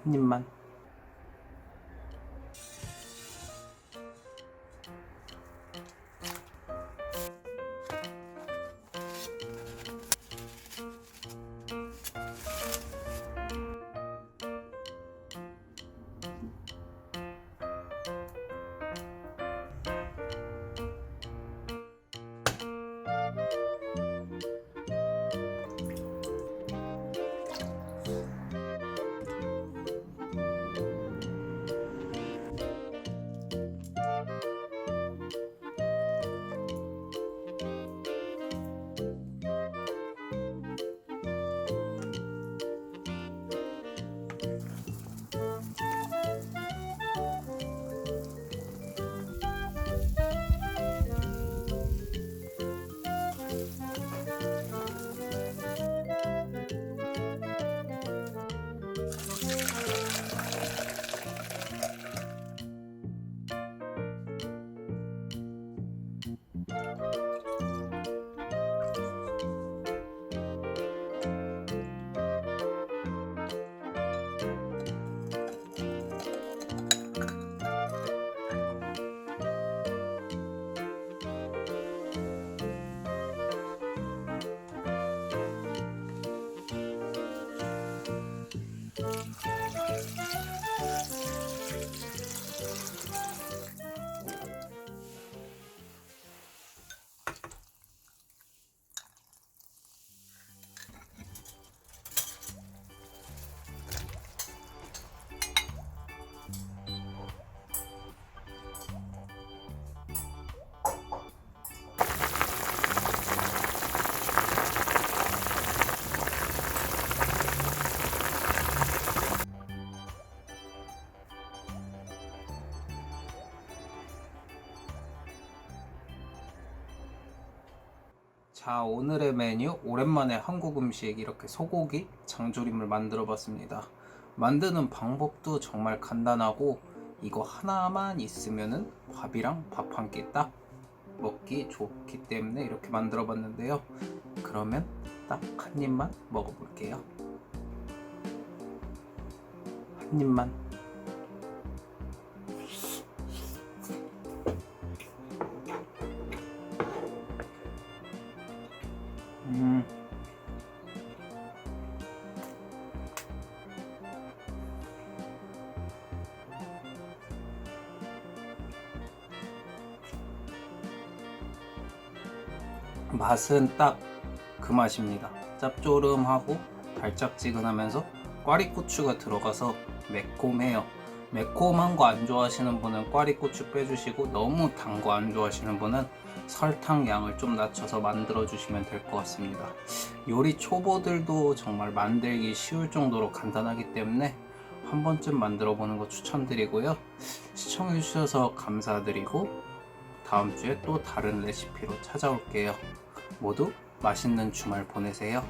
한 입만. 자, 오늘의 메뉴 오랜만에 한국 음식 이렇게 소고기 장조림을 만들어 봤습니다. 만드는 방법도 정말 간단하고 이거 하나만 있으면은 밥이랑 밥 한 끼 딱 먹기 좋기 때문에 이렇게 만들어 봤는데요. 그러면 딱 한 입만 먹어 볼게요. 한 입만. 맛은 딱 그 맛입니다. 짭조름하고 달짝지근하면서 꽈리고추가 들어가서 매콤해요. 매콤한 거 안 좋아하시는 분은 꽈리고추 빼주시고, 너무 단 거 안 좋아하시는 분은 설탕 양을 좀 낮춰서 만들어 주시면 될 것 같습니다. 요리 초보들도 정말 만들기 쉬울 정도로 간단하기 때문에 한 번쯤 만들어 보는 거 추천드리고요. 시청해 주셔서 감사드리고 다음 주에 또 다른 레시피로 찾아올게요. 모두 맛있는 주말 보내세요.